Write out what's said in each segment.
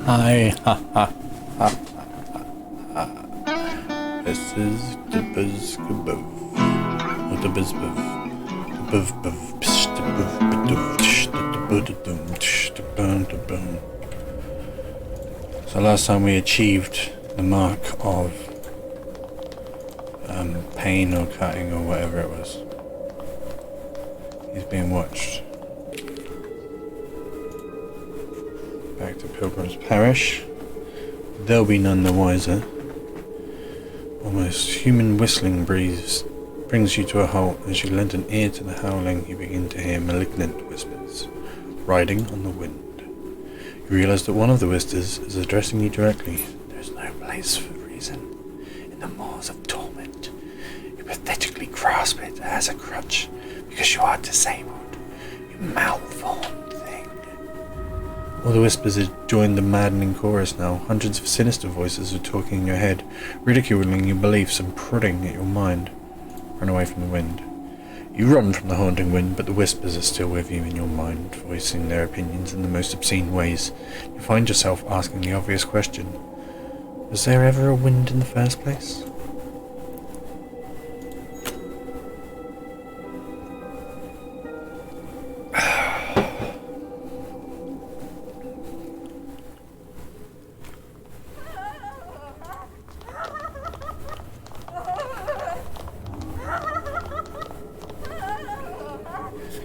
Hi, ha ha ha ha. This is D.B.S.B.F. Or D.B.S.B.F. So last time we achieved the mark of pain or cutting or whatever it was. He's being watched. Back to Pilgrim's Parish. They'll be none the wiser. Almost human whistling breeze brings you to a halt. As you lend an ear to the howling, you begin to hear malignant whispers, riding on the wind. You realize that one of the whispers is addressing you directly. There's no place for reason in the maws of torment. You pathetically grasp it as a crutch because you are disabled. You malformed thing. All the whispers have joined the maddening chorus now. Hundreds of sinister voices are talking in your head, ridiculing your beliefs and prodding at your mind. Run away from the wind. You run from the haunting wind, but the whispers are still with you in your mind, voicing their opinions in the most obscene ways. You find yourself asking the obvious question: was there ever a wind in the first place?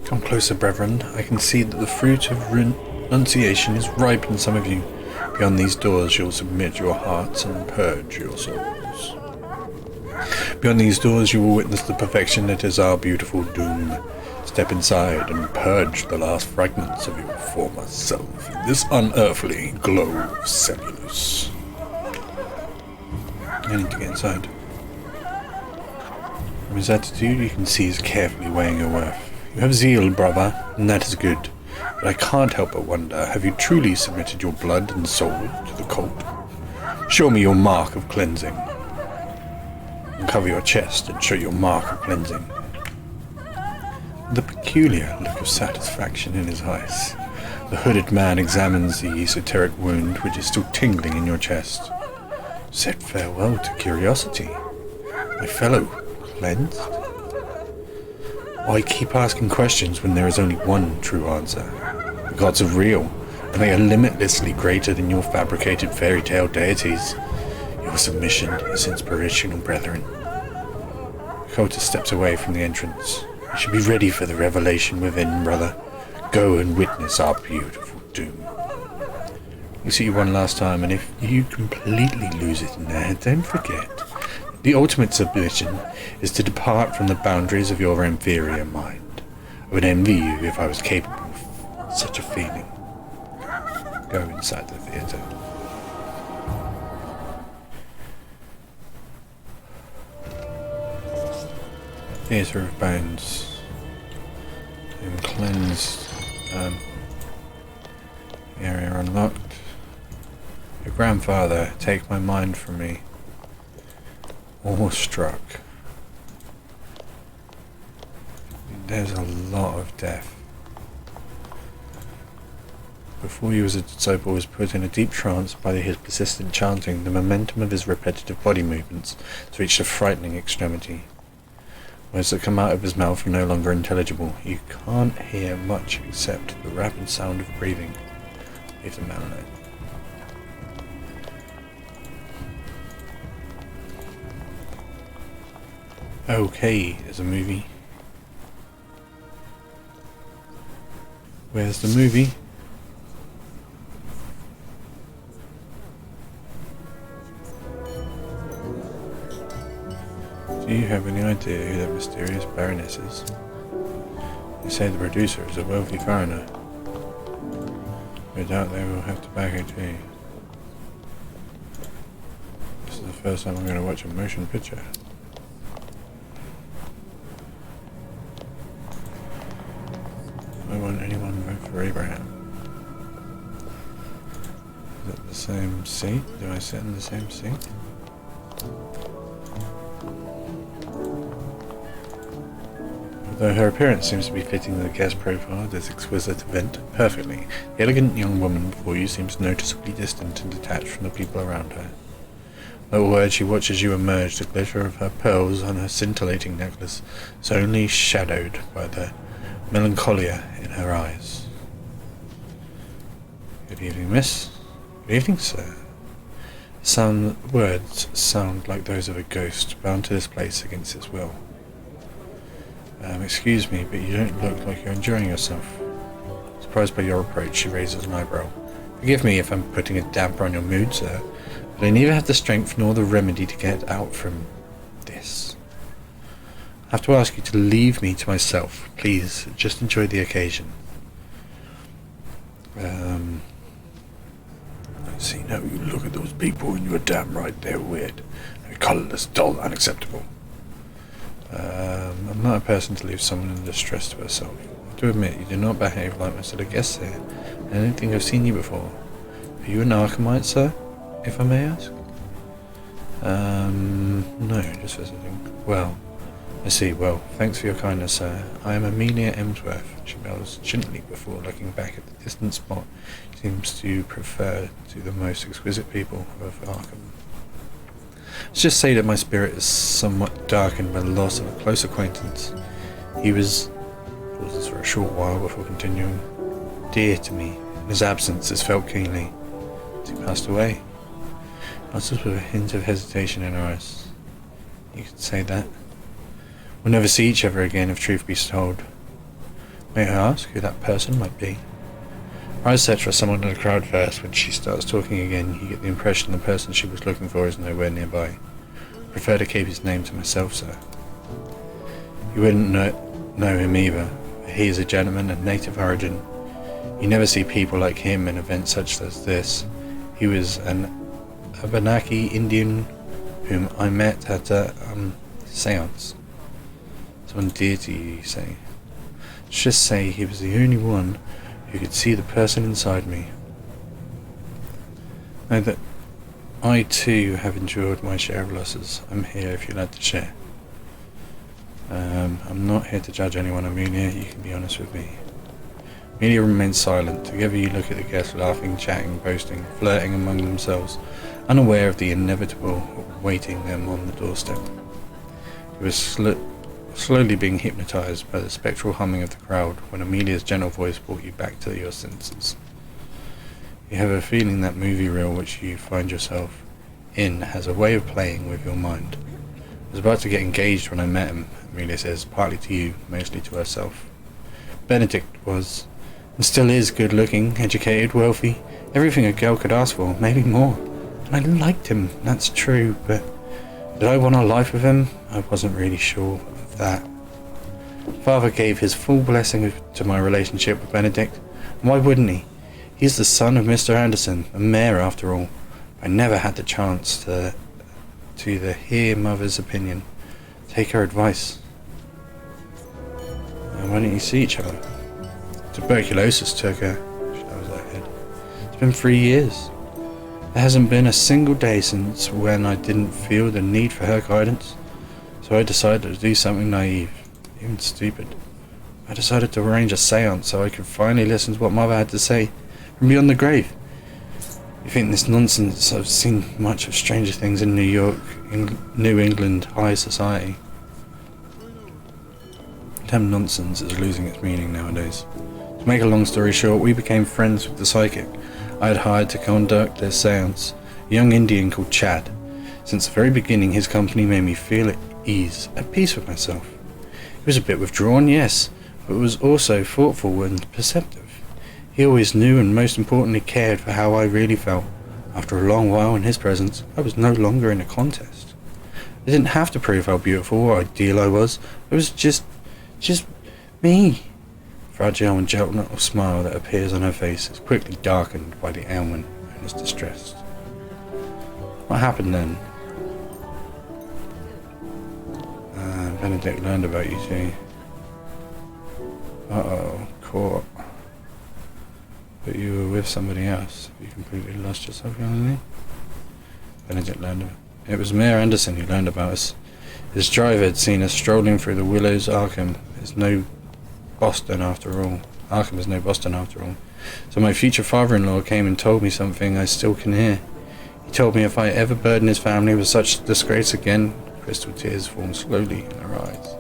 Come closer, brethren. I can see that the fruit of renunciation is ripe in some of you. Beyond these doors you'll submit your hearts and purge your souls. Beyond these doors you will witness the perfection that is our beautiful doom. Step inside and purge the last fragments of your former self in this unearthly glow of cellulose. I need to get inside. From his attitude you can see he's carefully weighing your worth. You have zeal, brother, and that is good. But I can't help but wonder, have you truly submitted your blood and soul to the cult? Show me your mark of cleansing. Uncover your chest and show your mark of cleansing. The peculiar look of satisfaction in his eyes, the hooded man examines the esoteric wound which is still tingling in your chest. Said farewell to curiosity. My fellow, cleansed? Why keep asking questions when there is only one true answer? The gods are real, and they are limitlessly greater than your fabricated fairy tale deities. Your submission is inspirational, brethren. The cultist steps away from the entrance. You should be ready for the revelation within, brother. Go and witness our beautiful doom. You see you one last time, and if you completely lose it in there, don't forget. The ultimate submission is to depart from the boundaries of your inferior mind. I would envy you if I was capable of such a feeling. Go inside the theatre. Theatre of Bones. And cleansed. Area unlocked. Your grandfather, take my mind from me. Awestruck. There's a lot of death. Before he was a disciple, was put in a deep trance by his persistent chanting. The momentum of his repetitive body movements has reached a frightening extremity. Words that come out of his mouth are no longer intelligible. You can't hear much except the rapid sound of breathing. Leave the man alone. Okay is a movie. Where's the movie? Do you have any idea who that mysterious Baroness is? They say the producer is a wealthy foreigner. No doubt they will have tobacco too. This is the first time I'm going to watch a motion picture. I want anyone vote for Abraham. Is it the same seat? Do I sit in the same seat? Though her appearance seems to be fitting the guest profile of this exquisite event perfectly, the elegant young woman before you seems noticeably distant and detached from the people around her. Without a word, she watches you emerge. The glitter of her pearls on her scintillating necklace is only shadowed by the melancholia in her eyes. Good evening, miss. Good evening, sir. Some words sound like those of a ghost bound to this place against its will. Excuse me, but you don't look like you're enjoying yourself. Surprised by your approach, she raises an eyebrow. Forgive me if I'm putting a damper on your mood, sir, but I neither have the strength nor the remedy to get out from this. I have to ask you to leave me to myself. Please, just enjoy the occasion. See, now you look at those people and you're damn right they're weird. They're colourless, dull, unacceptable. I'm not a person to leave someone in distress to herself. I do admit you do not behave like most of the guests here. I don't think I've seen you before. Are you an Arkhemite, sir, if I may ask? No, just visiting. Well, I see. Well, thanks for your kindness, sir. I am Amelia Emsworth. She bows gently before looking back at the distant spot she seems to prefer to the most exquisite people of Arkham. Let's just say that my spirit is somewhat darkened by the loss of a close acquaintance. He was, pauses for a short while before continuing, dear to me. In his absence is felt keenly. As he passed away. Answers with a hint of hesitation in her eyes. You could say that. We'll never see each other again, if truth be told. May I ask who that person might be? Her eyes search for someone in the crowd first. When she starts talking again, you get the impression the person she was looking for is nowhere nearby. I prefer to keep his name to myself, sir. You wouldn't know him either. He is a gentleman of native origin. You never see people like him in events such as this. He was an Abenaki Indian whom I met at a seance. Someone dear to you, you say. Let's just say he was the only one who could see the person inside me. Know that I too have endured my share of losses. I'm here if you'd like to share. I'm not here to judge anyone, Amelia. You can be honest with me. Amelia remains silent. Together you look at the guests, laughing, chatting, boasting, flirting among themselves, unaware of the inevitable waiting them on the doorstep. It was slowly being hypnotized by the spectral humming of the crowd when Amelia's gentle voice brought you back to your senses. You have a feeling that movie reel which you find yourself in has a way of playing with your mind. I was about to get engaged when I met him, Amelia says, partly to you, mostly to herself. Benedict was, and still is, good-looking, educated, wealthy, everything a girl could ask for, maybe more. And I liked him, that's true, but did I want a life with him? I wasn't really sure of that. Father gave his full blessing to my relationship with Benedict, and why wouldn't he? He's the son of Mr. Anderson, a mayor after all. I never had the chance to hear Mother's opinion, take her advice. And why didn't you see each other? Tuberculosis took her. She knows her head. It's been 3 years. There hasn't been a single day since when I didn't feel the need for her guidance. So I decided to do something naive, even stupid. I decided to arrange a seance so I could finally listen to what Mother had to say from beyond the grave. You think this nonsense? I've seen much of stranger things in New York, New England high society. The term nonsense is losing its meaning nowadays. To make a long story short, we became friends with the psychic I had hired to conduct their seance, a young Indian called Chad. Since the very beginning, his company made me feel at ease, at peace with myself. He was a bit withdrawn, yes, but was also thoughtful and perceptive. He always knew and most importantly cared for how I really felt. After a long while in his presence, I was no longer in a contest. I didn't have to prove how beautiful or ideal I was. It was just me. Fragile and gentle little smile that appears on her face is quickly darkened by the ailment and is distressed. What happened then? Benedict learned about you too. Caught. But you were with somebody else. You completely lost yourself, young lady? Benedict learned about it. It was Mayor Anderson who learned about us. His driver had seen us strolling through the Willows Arkham is no Boston after all. Arkham is no Boston after all. So my future father-in-law came and told me something I still can hear. He told me if I ever burden his family with such disgrace again, crystal tears formed slowly in her eyes.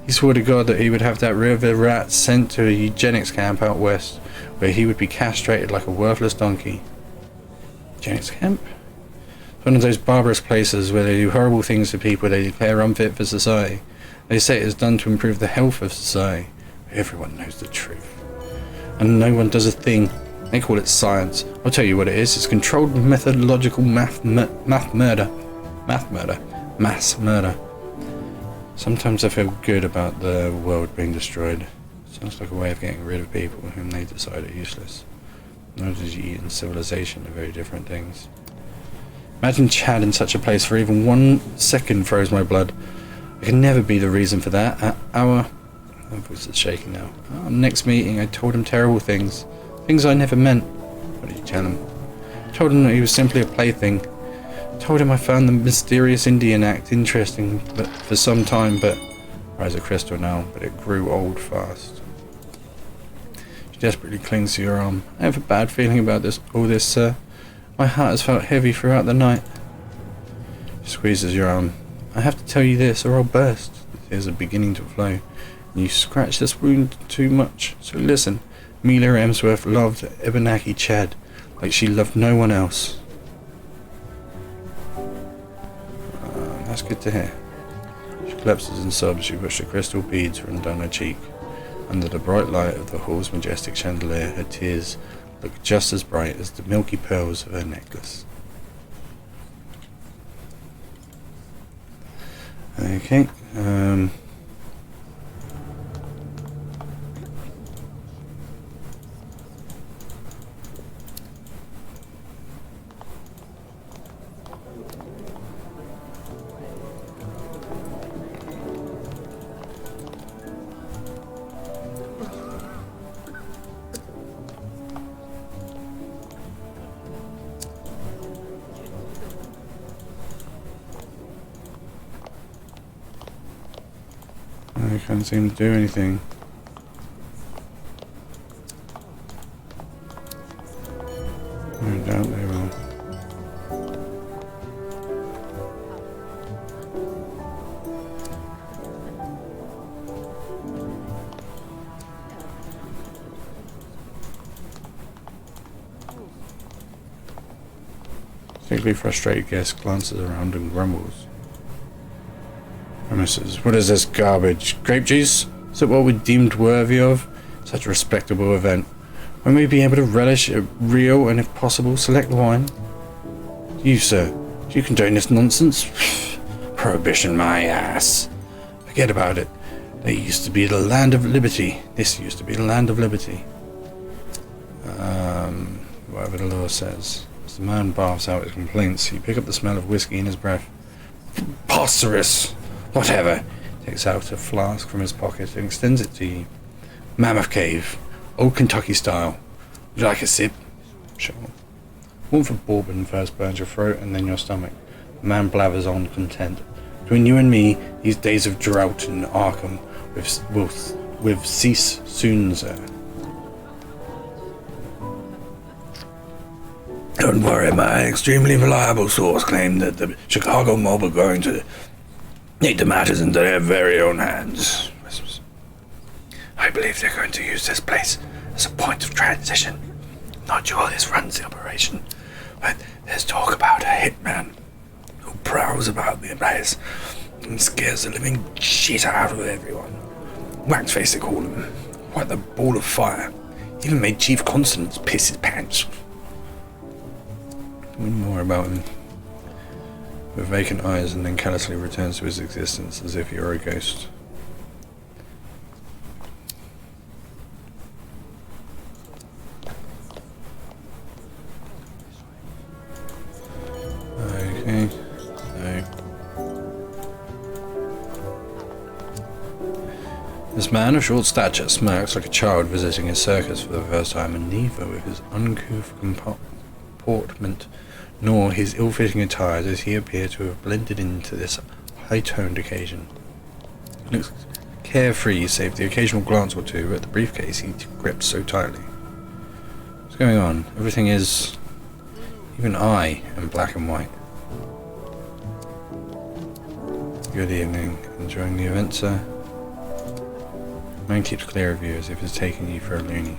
He swore to God that he would have that river rat sent to a eugenics camp out west, where he would be castrated like a worthless donkey. Eugenics camp? One of those barbarous places where they do horrible things to people they declare unfit for society. They say it is done to improve the health of society. But everyone knows the truth. And no one does a thing. They call it science. I'll tell you what it is. It's controlled methodological mass murder. Sometimes I feel good about the world being destroyed. Sounds like a way of getting rid of people whom they decide are useless. Technology and civilization are very different things. Imagine Chad in such a place for even 1 second froze my blood. I can never be the reason for that. At my voice is shaking now. At our next meeting I told him terrible things. Things I never meant. What did you tell him? I told him that he was simply a plaything. I told him I found the mysterious Indian act interesting for some time, but Rise of Crystal now, but it grew old fast. She desperately clings to your arm. I have a bad feeling about all this, sir. My heart has felt heavy throughout the night. She squeezes your arm. I have to tell you this, or I'll burst. The tears are beginning to flow. And you scratch this wound too much. So listen. Amelia Emsworth loved Ebenaki Chad like she loved no one else. That's good to hear. She collapses and sobs. She pushed the crystal beads run down her cheek. Under the bright light of the hall's majestic chandelier, her tears look just as bright as the milky pearls of her necklace. Okay, I can't seem to do anything. No doubt they will. Sickly frustrated guest glances around and grumbles. Premises. What is this garbage? Grape juice? Is it what we deemed worthy of such a respectable event? When we be able to relish a real and, if possible, select wine? You, sir, do you condone this nonsense? Prohibition, my ass. Forget about it. They used to be the land of liberty. This used to be the land of liberty. Whatever the law says. As the man barfs out his complaints, you pick up the smell of whiskey in his breath. Preposterous! Whatever. Takes out a flask from his pocket and extends it to you. Mammoth Cave. Old Kentucky style. Would you like a sip? Sure. Warmth of bourbon first burns your throat and then your stomach. The man blathers on, content. Between you and me, these days of drought in Arkham will cease soon, sir. Don't worry, my extremely reliable source claimed that the Chicago mob are going to take the matters into their very own hands. I believe they're going to use this place as a point of transition. Not sure this runs the operation, but there's talk about a hitman who prowls about the place and scares the living shit out of everyone. Waxface they call him. Quite the ball of fire. Even made Chief Constance piss his pants. Read more about him. With vacant eyes, and then callously returns to his existence as if he were a ghost. Okay, so this man of short stature smirks like a child visiting a circus for the first time, and neither with his uncouth comportment nor his ill-fitting attire does he appear to have blended into this high-toned occasion. He looks carefree, save the occasional glance or two at the briefcase he gripped so tightly. What's going on? Everything is... even I am black and white. Good evening. Enjoying the event, sir? Man keeps clear of you as if he's taking you for a loony.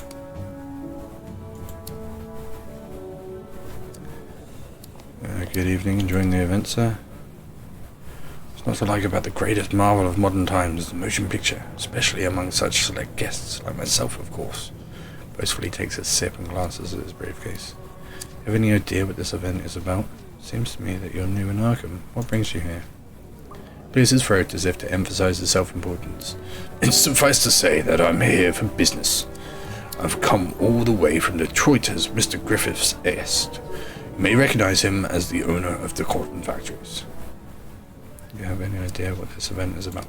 Good evening. Enjoying the event, sir? What's not to like about the greatest marvel of modern times is the motion picture, especially among such select guests, like myself, of course. Boastfully takes a sip and glances at his briefcase. Have any idea what this event is about? Seems to me that you're new in Arkham. What brings you here? Clears his throat as if to emphasize his self-importance. It's suffice to say that I'm here for business. I've come all the way from Detroit as Mr. Griffith's est. You may recognize him as the owner of the cotton factories. Do you have any idea what this event is about?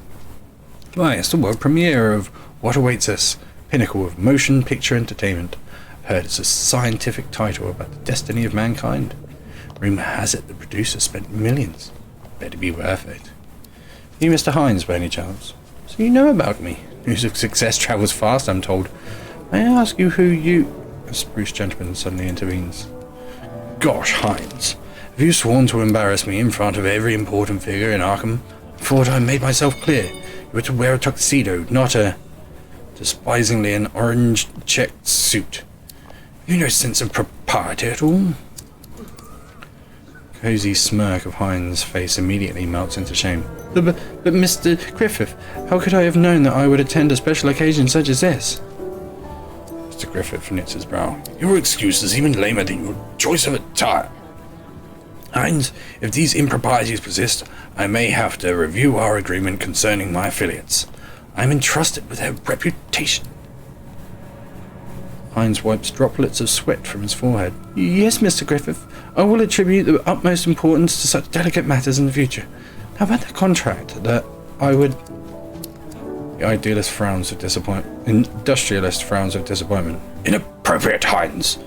Why, it's the world premiere of What Awaits Us, pinnacle of motion picture entertainment. I've heard it's a scientific title about the destiny of mankind. Rumor has it the producer spent millions. Better be worth it. You Mr. Hines, by any chance? So you know about me. News of success travels fast, I'm told. May I ask you who you... A spruce gentleman suddenly intervenes. Gosh, Hines, have you sworn to embarrass me in front of every important figure in Arkham? I thought I made myself clear. You were to wear a tuxedo, not a... despisingly an orange checked suit. Have you no sense of propriety at all? Cozy smirk of Hines' face immediately melts into shame. But Mr. Griffith, how could I have known that I would attend a special occasion such as this? Mr. Griffith knits his brow. Your excuse is even lamer than your choice of attire. Hines, if these improprieties persist, I may have to review our agreement concerning my affiliates. I am entrusted with their reputation. Hines wipes droplets of sweat from his forehead. Yes, Mr. Griffith, I will attribute the utmost importance to such delicate matters in the future. How about the contract that I would... The idealist frowns of disappointment. Industrialist frowns of disappointment. Inappropriate, Hines.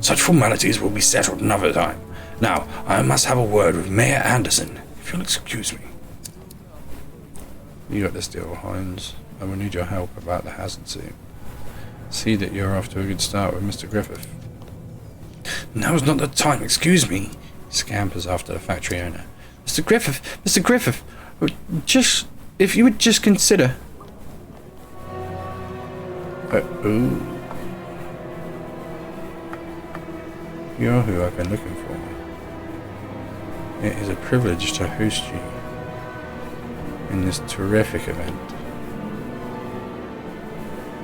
Such formalities will be settled another time. Now, I must have a word with Mayor Anderson, if you'll excuse me. You got this deal, Hines. I will need your help about the hazard suit. See that you're off to a good start with Mr. Griffith. Now's not the time, excuse me. He scampers after the factory owner. Mr. Griffith, just, if you would just consider... ooh. You're who I've been looking for. It is a privilege to host you in this terrific event.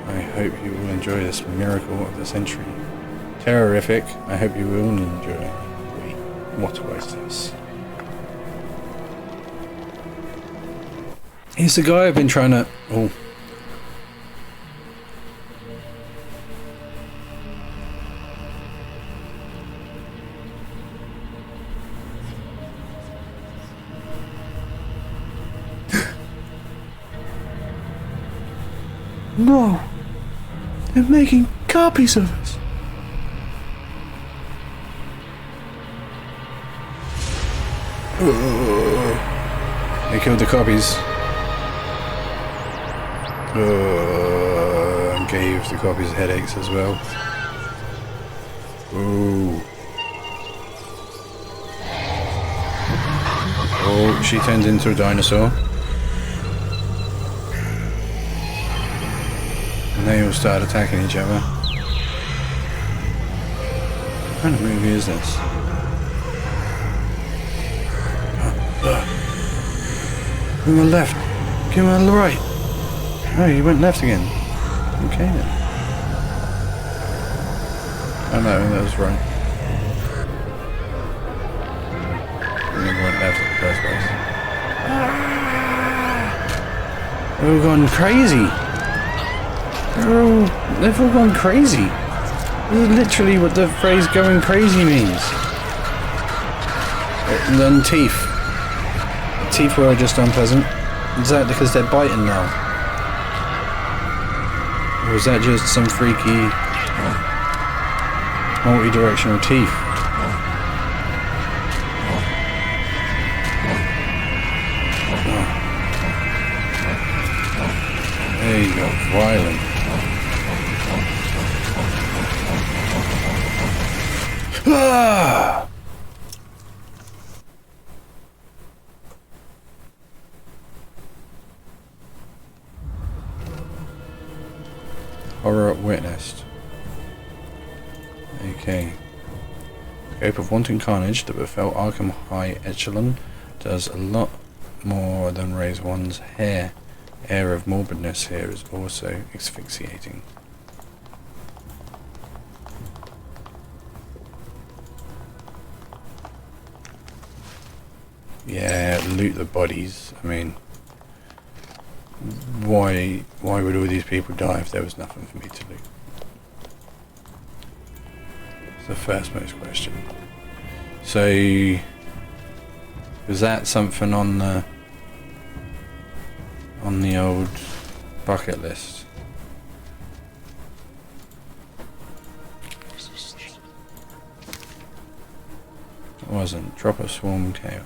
I hope you will enjoy this miracle of the century. Terrific. I hope you will enjoy it. Wait, what was this? He's the guy I've been trying to... Oh. No! They're making copies of us! They killed the copies. And gave the copies headaches as well. Ooh. Oh, she turns into a dinosaur. And they all start attacking each other. What kind of movie is this? Give him a left. Give him a right. Oh, he went left again. Okay then. Oh no, that was right. He never went left in the first place. They've all gone crazy. They've all gone crazy. This is literally what the phrase going crazy means. And then teeth. Teeth were just unpleasant. Is that because they're biting now? Or is that just some freaky multi-directional teeth? violent. Ah! Horror witnessed. Okay. Scope of wanton carnage that befell Arkham High Echelon does a lot more than raise one's hair. Air of morbidness here is also asphyxiating. Yeah, loot the bodies. I mean, why would all these people die if there was nothing for me to loot? It's the first most question. So, was that something on the old bucket list? It wasn't. Drop a swarm chaos.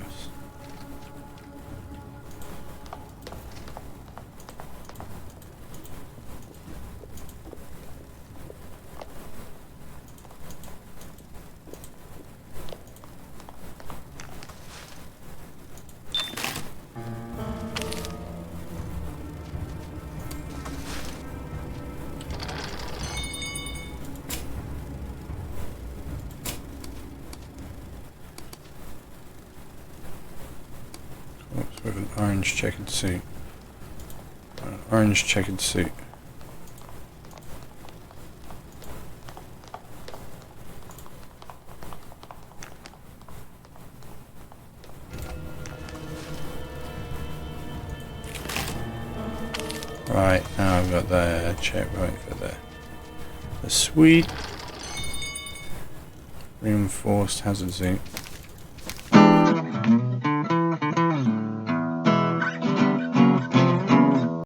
With an orange checkered suit. An orange checkered suit. Right, now I've got the checkpoint for the sweet reinforced hazard suit.